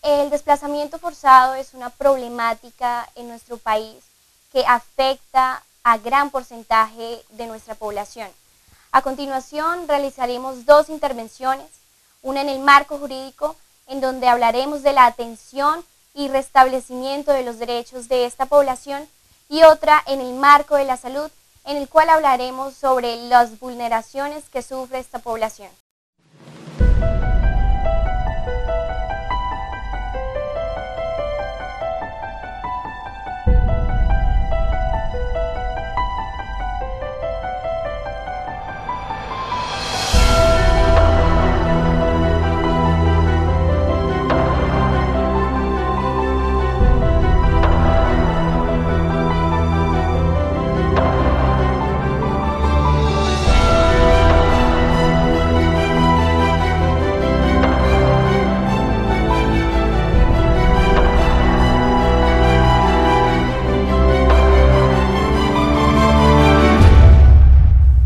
El desplazamiento forzado es una problemática en nuestro país que afecta a gran porcentaje de nuestra población. A continuación realizaremos dos intervenciones, una en el marco jurídico, en donde hablaremos de la atención y restablecimiento de los derechos de esta población, y otra en el marco de la salud, en el cual hablaremos sobre las vulneraciones que sufre esta población.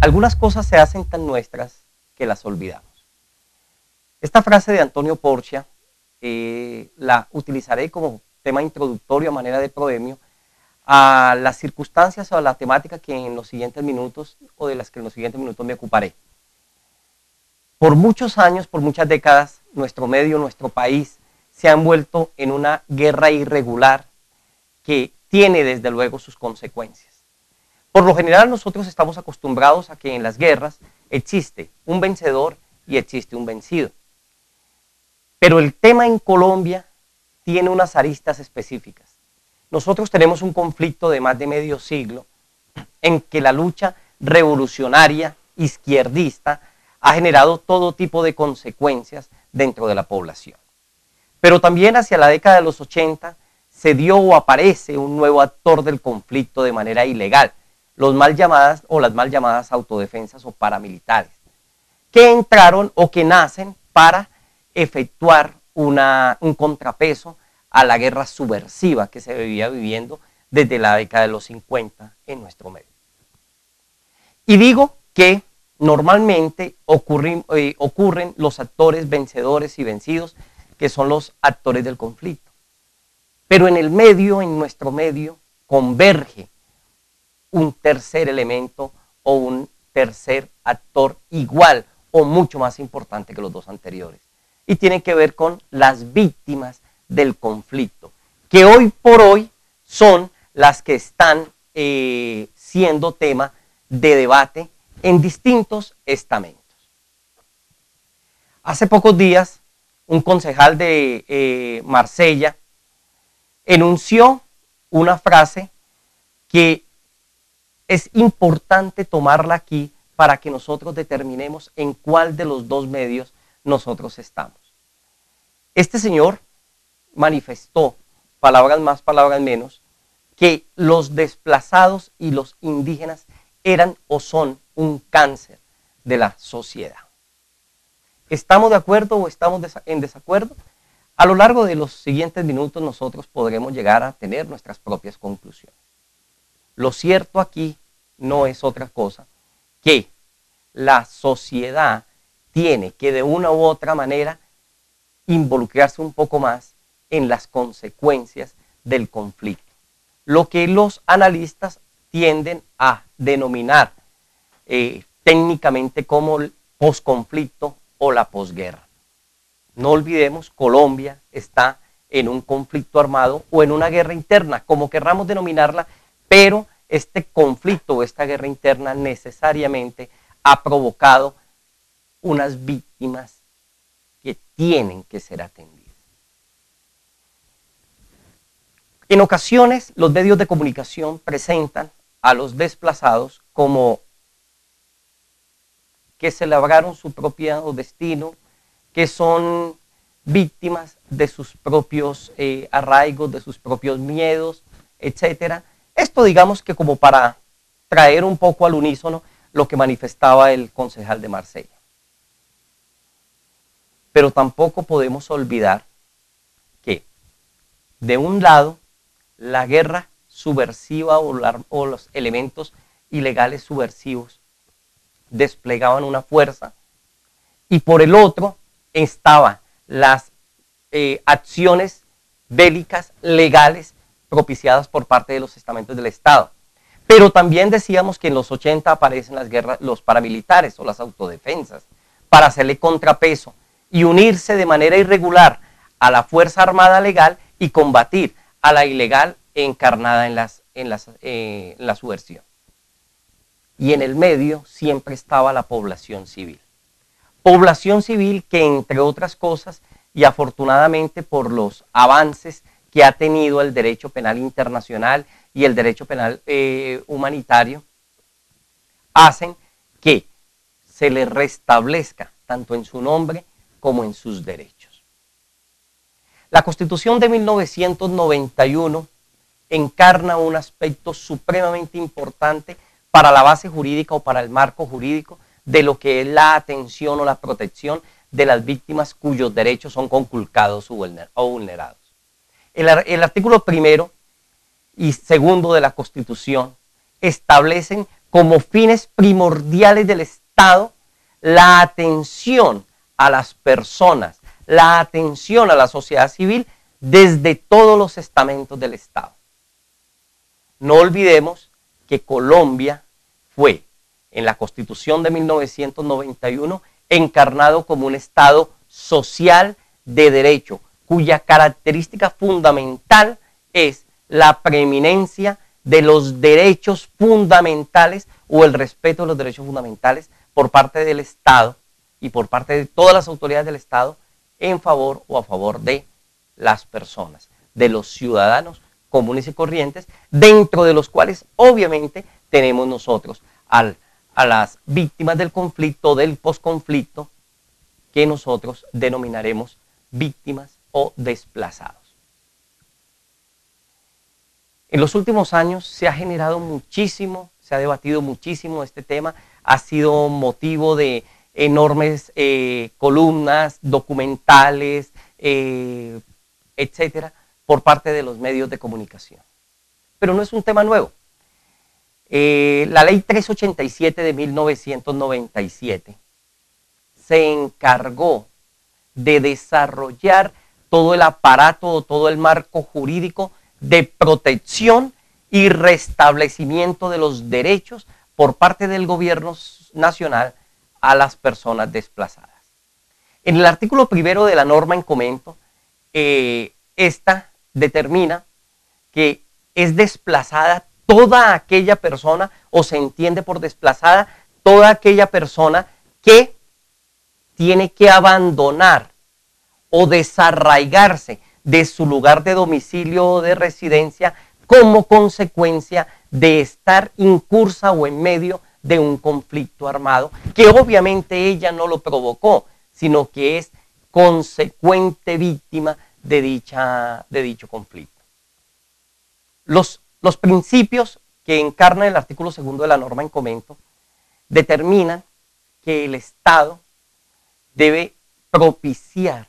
Algunas cosas se hacen tan nuestras que las olvidamos. Esta frase de Antonio Porcia la utilizaré como tema introductorio a manera de proemio a las circunstancias o a la temática que en los siguientes minutos o de las que en los siguientes minutos me ocuparé. Por muchos años, por muchas décadas, nuestro medio, nuestro país se ha envuelto en una guerra irregular que tiene desde luego sus consecuencias. Por lo general nosotros estamos acostumbrados a que en las guerras existe un vencedor y existe un vencido. Pero el tema en Colombia tiene unas aristas específicas. Nosotros tenemos un conflicto de más de medio siglo en que la lucha revolucionaria izquierdista ha generado todo tipo de consecuencias dentro de la población. Pero también hacia la década de los 80 se dio o aparece un nuevo actor del conflicto de manera ilegal, los mal llamadas o las mal llamadas autodefensas o paramilitares, que entraron o que nacen para efectuar un contrapeso a la guerra subversiva que se vivía viviendo desde la década de los 50 en nuestro medio. Y digo que normalmente ocurren los actores vencedores y vencidos, que son los actores del conflicto. Pero en el medio, en nuestro medio, converge un tercer elemento o un tercer actor igual o mucho más importante que los dos anteriores. Y tiene que ver con las víctimas del conflicto, que hoy por hoy son las que están siendo tema de debate en distintos estamentos. Hace pocos días, un concejal de Marsella enunció una frase que es importante tomarla aquí para que nosotros determinemos en cuál de los dos medios nosotros estamos. Este señor manifestó, palabras más, palabras menos, que los desplazados y los indígenas eran o son un cáncer de la sociedad. ¿Estamos de acuerdo o estamos en desacuerdo? A lo largo de los siguientes minutos nosotros podremos llegar a tener nuestras propias conclusiones. Lo cierto aquí no es otra cosa que la sociedad tiene que de una u otra manera involucrarse un poco más en las consecuencias del conflicto. Lo que los analistas tienden a denominar técnicamente como el posconflicto o la posguerra. No olvidemos, Colombia está en un conflicto armado o en una guerra interna, como querramos denominarla, pero este conflicto o esta guerra interna necesariamente ha provocado unas víctimas que tienen que ser atendidas. En ocasiones, los medios de comunicación presentan a los desplazados como que se labraron su propio destino, que son víctimas de sus propios arraigos, de sus propios miedos, etc. Esto digamos que como para traer un poco al unísono lo que manifestaba el concejal de Marsella. Pero tampoco podemos olvidar que, de un lado, la guerra subversiva o los elementos ilegales subversivos desplegaban una fuerza, y por el otro estaban las acciones bélicas legales propiciadas por parte de los estamentos del Estado. Pero también decíamos que en los 80 aparecen las guerras, los paramilitares o las autodefensas, para hacerle contrapeso y unirse de manera irregular a la Fuerza Armada legal y combatir a la ilegal encarnada en la subversión. Y en el medio siempre estaba la población civil. Población civil que, entre otras cosas, y afortunadamente por los avances que ha tenido el derecho penal internacional y el derecho penal humanitario, hacen que se le restablezca tanto en su nombre como en sus derechos. La Constitución de 1991 encarna un aspecto supremamente importante para la base jurídica o para el marco jurídico de lo que es la atención o la protección de las víctimas cuyos derechos son conculcados o vulnerados. El artículo primero y segundo de la Constitución establecen como fines primordiales del Estado la atención a las personas, la atención a la sociedad civil desde todos los estamentos del Estado. No olvidemos que Colombia fue, en la Constitución de 1991, encarnado como un Estado social de derecho, cuya característica fundamental es la preeminencia de los derechos fundamentales o el respeto de los derechos fundamentales por parte del Estado y por parte de todas las autoridades del Estado en favor o a favor de las personas, de los ciudadanos comunes y corrientes, dentro de los cuales obviamente tenemos nosotros a las víctimas del conflicto, del posconflicto, que nosotros denominaremos víctimas o desplazados. En los últimos años se ha generado muchísimo, se ha debatido muchísimo este tema, ha sido motivo de enormes columnas, documentales, etcétera, por parte de los medios de comunicación. Pero no es un tema nuevo. La ley 387 de 1997 se encargó de desarrollar todo el aparato o todo el marco jurídico de protección y restablecimiento de los derechos por parte del gobierno nacional a las personas desplazadas. En el artículo primero de la norma en comento, esta determina que es desplazada toda aquella persona, o se entiende por desplazada toda aquella persona que tiene que abandonar o desarraigarse de su lugar de domicilio o de residencia como consecuencia de estar incursa o en medio de un conflicto armado, que obviamente ella no lo provocó, sino que es consecuente víctima de dicho conflicto. Los principios que encarna el artículo segundo de la norma en comento determinan que el Estado debe propiciar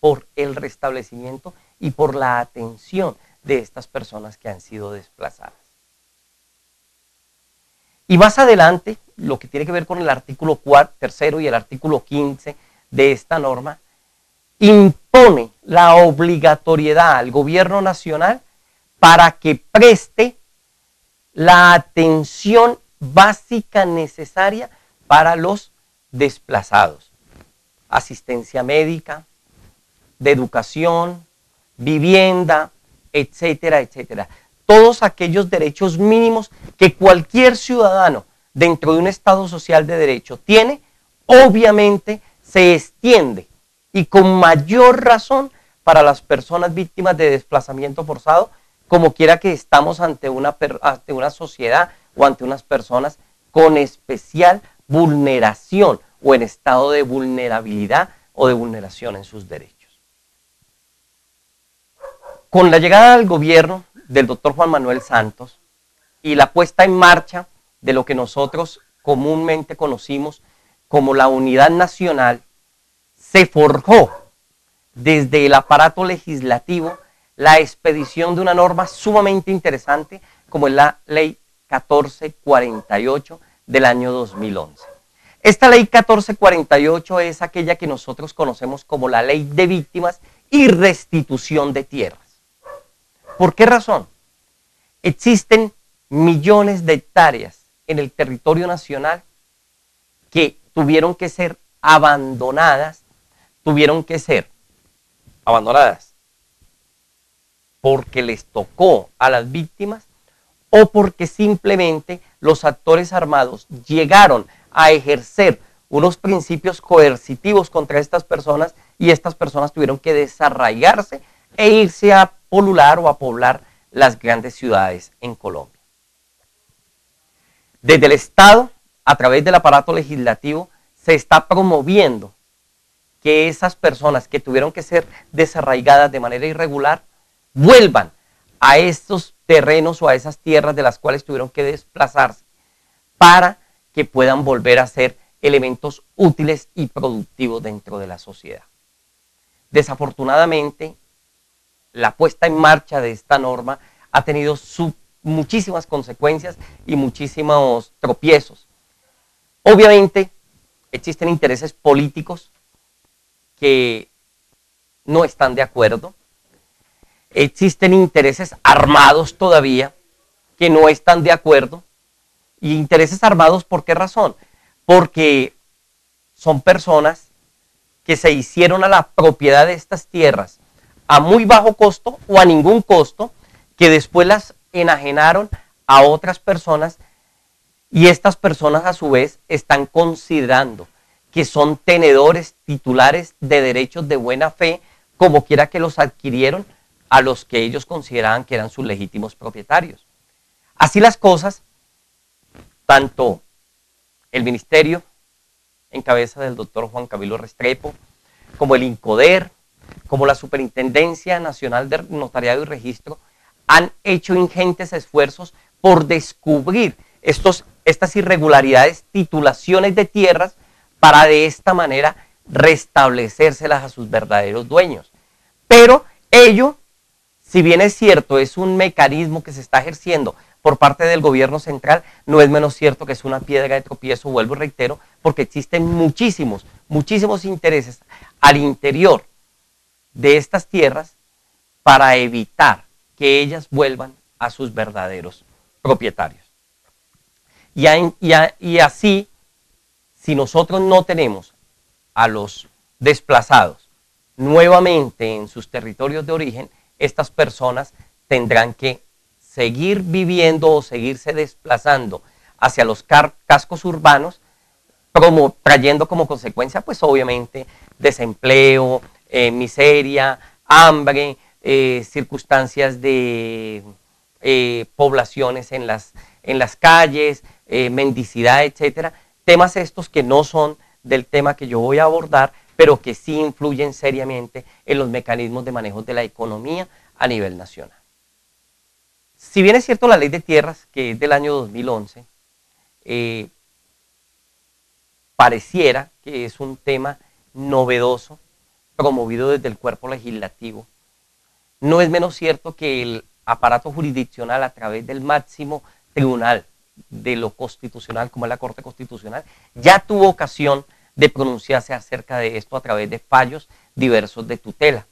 por el restablecimiento y por la atención de estas personas que han sido desplazadas. Y más adelante, lo que tiene que ver con el artículo tercero y el artículo 15 de esta norma, impone la obligatoriedad al gobierno nacional para que preste la atención básica necesaria para los desplazados. Asistencia médica, de educación, vivienda, etcétera, etcétera. Todos aquellos derechos mínimos que cualquier ciudadano dentro de un Estado social de derecho tiene, obviamente se extiende y con mayor razón para las personas víctimas de desplazamiento forzado, como quiera que estamos ante una sociedad o ante unas personas con especial vulneración o en estado de vulnerabilidad o de vulneración en sus derechos. Con la llegada al gobierno del doctor Juan Manuel Santos y la puesta en marcha de lo que nosotros comúnmente conocimos como la Unidad Nacional, se forjó desde el aparato legislativo la expedición de una norma sumamente interesante como es la Ley 1448 del año 2011. Esta Ley 1448 es aquella que nosotros conocemos como la Ley de Víctimas y restitución de tierras. ¿Por qué razón? Existen millones de hectáreas en el territorio nacional que tuvieron que ser abandonadas porque les tocó a las víctimas o porque simplemente los actores armados llegaron a ejercer unos principios coercitivos contra estas personas y estas personas tuvieron que desarraigarse e irse a polular o a poblar las grandes ciudades en Colombia. Desde el Estado, a través del aparato legislativo, se está promoviendo que esas personas que tuvieron que ser desarraigadas de manera irregular vuelvan a estos terrenos o a esas tierras de las cuales tuvieron que desplazarse para que puedan volver a ser elementos útiles y productivos dentro de la sociedad. Desafortunadamente, la puesta en marcha de esta norma ha tenido muchísimas consecuencias y muchísimos tropiezos. Obviamente, existen intereses políticos que no están de acuerdo. Existen intereses armados todavía que no están de acuerdo. Y intereses armados, ¿por qué razón? Porque son personas que se hicieron a la propiedad de estas tierras a muy bajo costo o a ningún costo, que después las enajenaron a otras personas y estas personas a su vez están considerando que son tenedores titulares de derechos de buena fe, como quiera que los adquirieron a los que ellos consideraban que eran sus legítimos propietarios. Así las cosas, tanto el ministerio en cabeza del doctor Juan Camilo Restrepo, como el INCODER, como la Superintendencia Nacional de Notariado y Registro, han hecho ingentes esfuerzos por descubrir estas irregularidades, titulaciones de tierras, para de esta manera restablecérselas a sus verdaderos dueños. Pero ello, si bien es cierto, es un mecanismo que se está ejerciendo por parte del gobierno central, no es menos cierto que es una piedra de tropiezo, vuelvo y reitero, porque existen muchísimos intereses al interior de estas tierras para evitar que ellas vuelvan a sus verdaderos propietarios. Y así, si nosotros no tenemos a los desplazados nuevamente en sus territorios de origen, estas personas tendrán que seguir viviendo o seguirse desplazando hacia los cascos urbanos, trayendo como consecuencia, pues obviamente, desempleo, miseria, hambre, circunstancias de poblaciones en las calles, mendicidad, etcétera. Temas estos que no son del tema que yo voy a abordar, pero que sí influyen seriamente en los mecanismos de manejo de la economía a nivel nacional. Si bien es cierto, la ley de tierras, que es del año 2011, pareciera que es un tema novedoso, promovido desde el cuerpo legislativo, no es menos cierto que el aparato jurisdiccional, a través del máximo tribunal de lo constitucional, como es la Corte Constitucional, ya tuvo ocasión de pronunciarse acerca de esto a través de fallos diversos de tutela.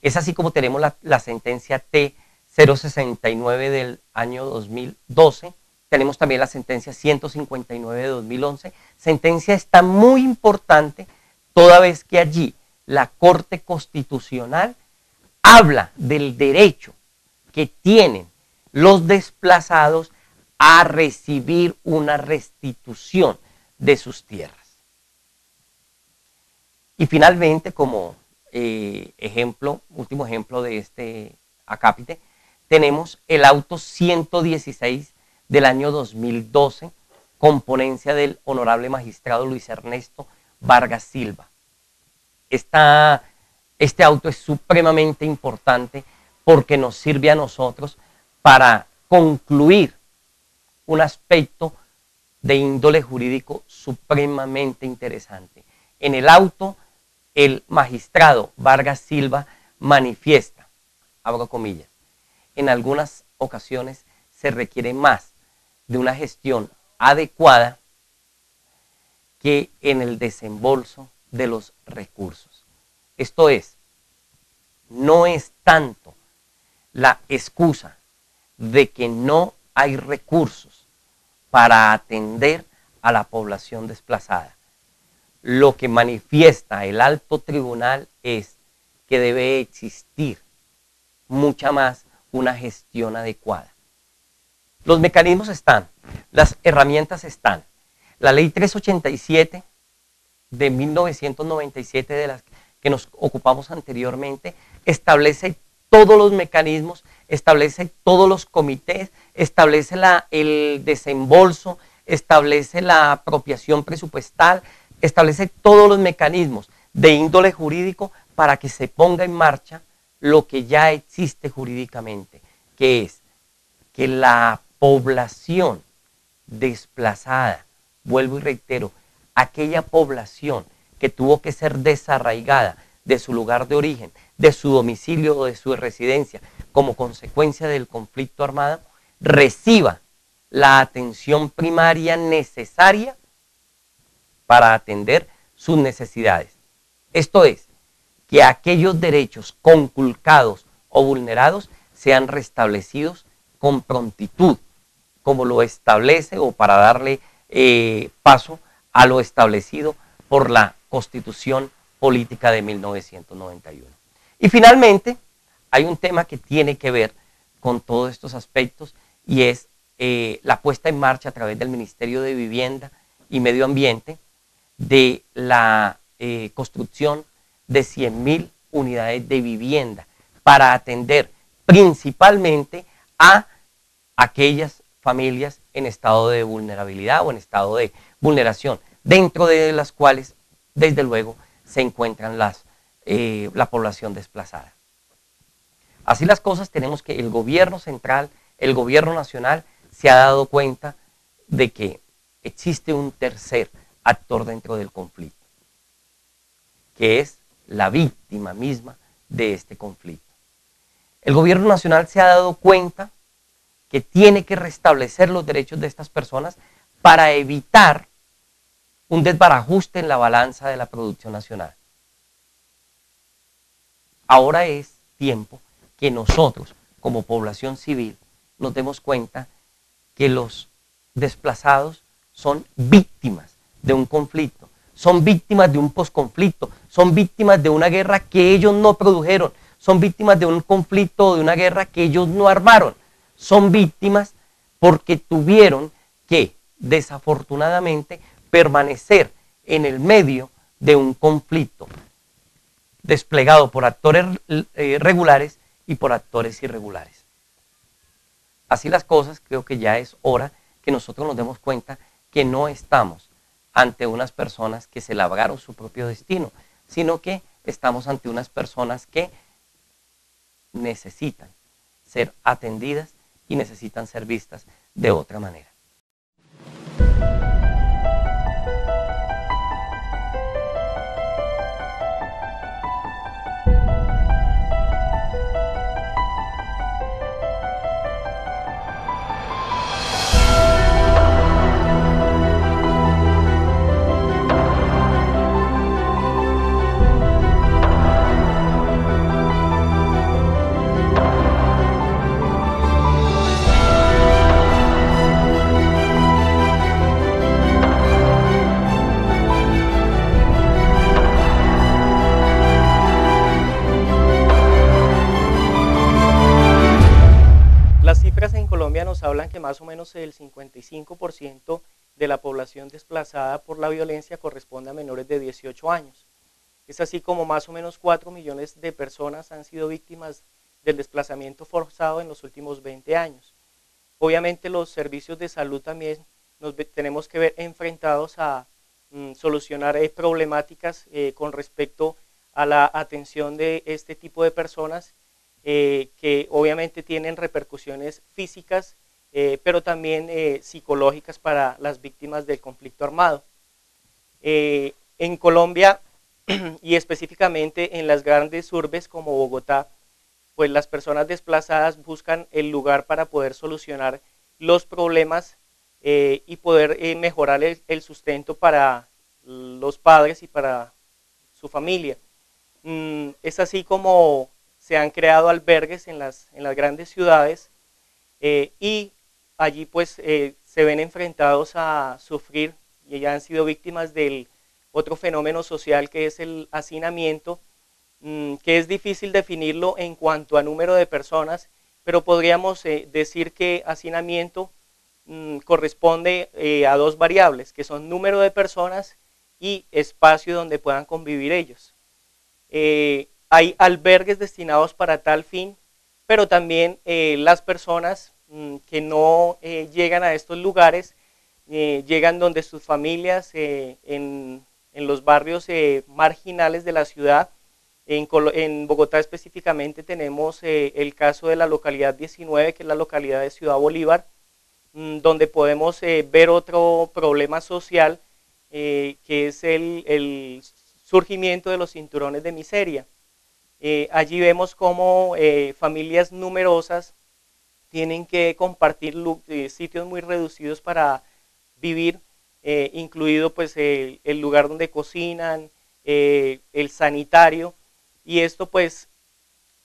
Es así como tenemos la sentencia T-069 del año 2012, tenemos también la sentencia 159 de 2011, sentencia esta muy importante, toda vez que allí la Corte Constitucional habla del derecho que tienen los desplazados a recibir una restitución de sus tierras. Y finalmente, como último ejemplo de este acápite, tenemos el auto 116 del año 2012, con ponencia del honorable magistrado Luis Ernesto Vargas Silva. Este auto es supremamente importante porque nos sirve a nosotros para concluir un aspecto de índole jurídico supremamente interesante. En el auto, el magistrado Vargas Silva manifiesta, abro comillas, en algunas ocasiones se requiere más de una gestión adecuada que en el desembolso de los recursos. Esto es, no es tanto la excusa de que no hay recursos para atender a la población desplazada. Lo que manifiesta el alto tribunal es que debe existir mucha más una gestión adecuada. Los mecanismos están, las herramientas están. La ley 387 de 1997, de las que nos ocupamos anteriormente, establece todos los mecanismos, establece todos los comités, establece el desembolso, establece la apropiación presupuestal, establece todos los mecanismos de índole jurídico para que se ponga en marcha lo que ya existe jurídicamente, que es que la población desplazada, vuelvo y reitero, aquella población que tuvo que ser desarraigada de su lugar de origen, de su domicilio o de su residencia como consecuencia del conflicto armado, reciba la atención primaria necesaria para atender sus necesidades. Esto es, que aquellos derechos conculcados o vulnerados sean restablecidos con prontitud, como lo establece o para darle paso a lo establecido por la Constitución Política de 1991. Y finalmente, hay un tema que tiene que ver con todos estos aspectos y es la puesta en marcha a través del Ministerio de Vivienda y Medio Ambiente de la construcción de 100.000 unidades de vivienda para atender principalmente a aquellas familias en estado de vulnerabilidad o en estado de vulneración, dentro de las cuales, desde luego, se encuentran la población desplazada. Así las cosas, tenemos que el gobierno central, el gobierno nacional, se ha dado cuenta de que existe un tercer actor dentro del conflicto, que es la víctima misma de este conflicto. El gobierno nacional se ha dado cuenta que tiene que restablecer los derechos de estas personas para evitar un desbarajuste en la balanza de la producción nacional. Ahora es tiempo que nosotros, como población civil, nos demos cuenta que los desplazados son víctimas de un conflicto, son víctimas de un posconflicto, son víctimas de una guerra que ellos no produjeron, son víctimas de un conflicto o de una guerra que ellos no armaron, son víctimas porque tuvieron que, desafortunadamente, permanecer en el medio de un conflicto desplegado por actores regulares y por actores irregulares. Así las cosas, creo que ya es hora que nosotros nos demos cuenta que no estamos ante unas personas que se labraron su propio destino, sino que estamos ante unas personas que necesitan ser atendidas y necesitan ser vistas de otra manera. Las cifras en Colombia nos hablan que más o menos el 55% de la población desplazada por la violencia corresponde a menores de 18 años. Es así como más o menos 4 millones de personas han sido víctimas del desplazamiento forzado en los últimos 20 años. Obviamente los servicios de salud también tenemos que ver enfrentados a solucionar problemáticas con respecto a la atención de este tipo de personas que obviamente tienen repercusiones físicas, pero también psicológicas para las víctimas del conflicto armado. En Colombia y específicamente en las grandes urbes como Bogotá, pues las personas desplazadas buscan el lugar para poder solucionar los problemas y poder mejorar el sustento para los padres y para su familia. Es así como se han creado albergues en las grandes ciudades y allí pues se ven enfrentados a sufrir y ya han sido víctimas del otro fenómeno social que es el hacinamiento, que es difícil definirlo en cuanto a número de personas, pero podríamos decir que hacinamiento corresponde a dos variables, que son número de personas y espacio donde puedan convivir ellos. Hay albergues destinados para tal fin, pero también las personas que no llegan a estos lugares, llegan donde sus familias, en los barrios marginales de la ciudad. En Bogotá específicamente tenemos el caso de la localidad 19, que es la localidad de Ciudad Bolívar, donde podemos ver otro problema social, que es el surgimiento de los cinturones de miseria. Allí vemos cómo familias numerosas tienen que compartir sitios muy reducidos para vivir, incluido pues el lugar donde cocinan, el sanitario, y esto pues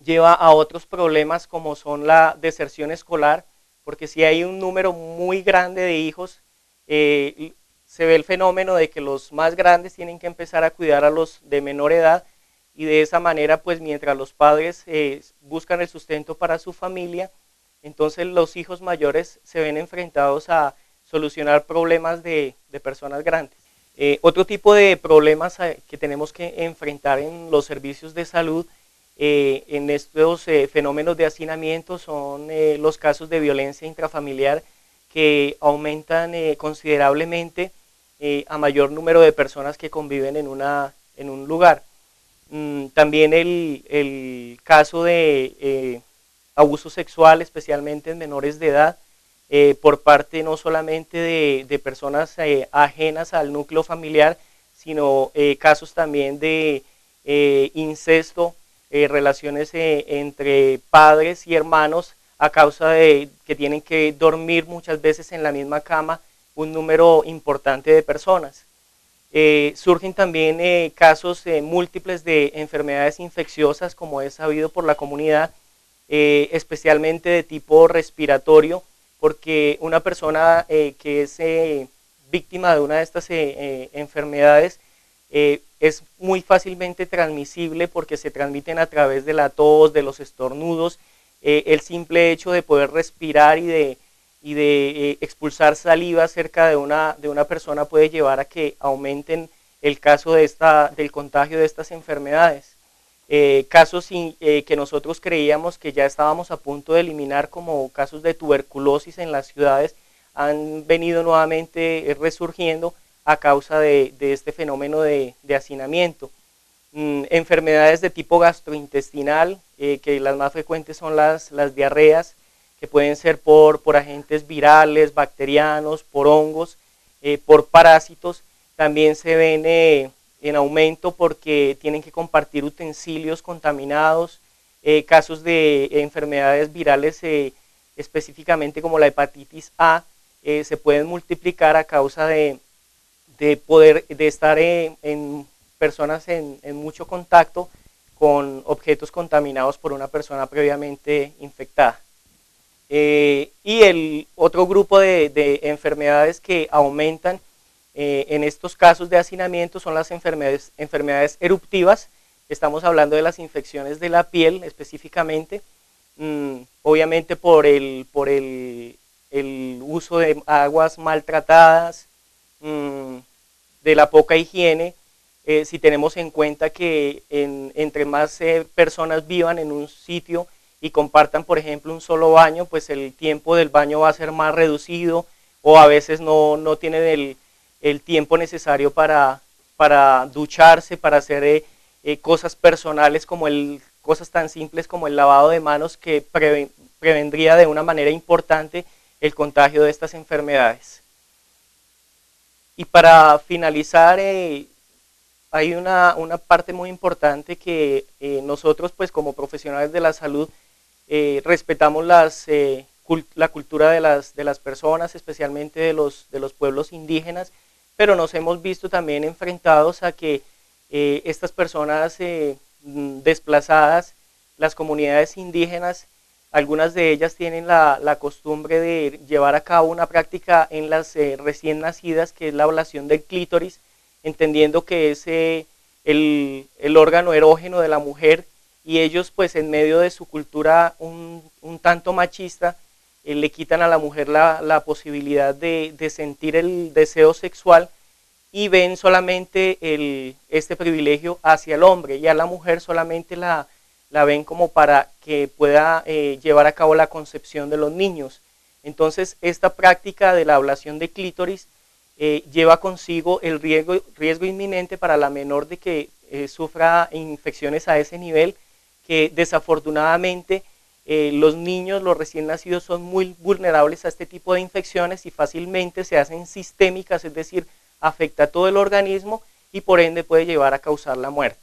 lleva a otros problemas como son la deserción escolar, porque si hay un número muy grande de hijos, se ve el fenómeno de que los más grandes tienen que empezar a cuidar a los de menor edad, y de esa manera pues mientras los padres buscan el sustento para su familia, entonces los hijos mayores se ven enfrentados a solucionar problemas de personas grandes. Otro tipo de problemas que tenemos que enfrentar en los servicios de salud en estos fenómenos de hacinamiento son los casos de violencia intrafamiliar, que aumentan considerablemente a mayor número de personas que conviven en un lugar. También el caso de abuso sexual, especialmente en menores de edad, por parte no solamente de personas ajenas al núcleo familiar, sino casos también de incesto, relaciones entre padres y hermanos, a causa de que tienen que dormir muchas veces en la misma cama un número importante de personas. Surgen también casos múltiples de enfermedades infecciosas, como es sabido por la comunidad, especialmente de tipo respiratorio, porque una persona que es víctima de una de estas enfermedades es muy fácilmente transmisible, porque se transmiten a través de la tos, de los estornudos. El simple hecho de poder respirar y de expulsar saliva cerca de una persona puede llevar a que aumenten el caso del contagio de estas enfermedades. Casos que nosotros creíamos que ya estábamos a punto de eliminar, como casos de tuberculosis en las ciudades, han venido nuevamente resurgiendo a causa de este fenómeno de hacinamiento. Enfermedades de tipo gastrointestinal, que las más frecuentes son las diarreas, que pueden ser por agentes virales, bacterianos, por hongos, por parásitos. También se ven en aumento porque tienen que compartir utensilios contaminados, casos de enfermedades virales, específicamente como la hepatitis A, se pueden multiplicar a causa de estar en personas en mucho contacto con objetos contaminados por una persona previamente infectada. Y el otro grupo de enfermedades que aumentan en estos casos de hacinamiento son las enfermedades eruptivas. Estamos hablando de las infecciones de la piel específicamente, obviamente por el uso de aguas maltratadas, de la poca higiene. Si tenemos en cuenta que entre más personas vivan en un sitio y compartan, por ejemplo, un solo baño, pues el tiempo del baño va a ser más reducido, o a veces no tienen el tiempo necesario para ducharse, para hacer cosas personales, como cosas tan simples como el lavado de manos, que prevendría de una manera importante el contagio de estas enfermedades. Y para finalizar, hay una parte muy importante que nosotros, pues como profesionales de la salud, respetamos la cultura de las personas, especialmente de los pueblos indígenas, pero nos hemos visto también enfrentados a que estas personas desplazadas, las comunidades indígenas, algunas de ellas tienen la costumbre de llevar a cabo una práctica en las recién nacidas, que es la ablación del clítoris, entendiendo que es el órgano erógeno de la mujer, y ellos pues en medio de su cultura un tanto machista, le quitan a la mujer la posibilidad de sentir el deseo sexual, y ven solamente este privilegio hacia el hombre, y a la mujer solamente la ven como para que pueda llevar a cabo la concepción de los niños. Entonces esta práctica de la ablación de clítoris lleva consigo el riesgo inminente para la menor de que sufra infecciones a ese nivel, que desafortunadamente los niños, los recién nacidos, son muy vulnerables a este tipo de infecciones y fácilmente se hacen sistémicas, es decir, afecta a todo el organismo y por ende puede llevar a causar la muerte.